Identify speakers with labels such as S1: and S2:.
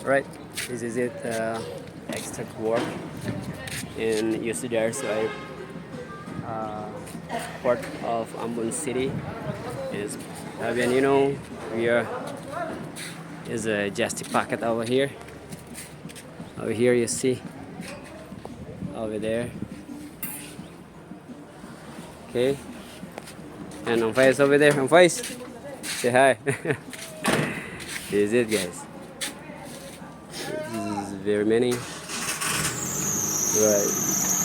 S1: Right, this is it. Extra work in UC there, so port of Ambon City is and we are is a Jastip packet over here. Over here you see over there. Okay, and on face over there. On face, say hi. This is it, guys. This is very many. Right.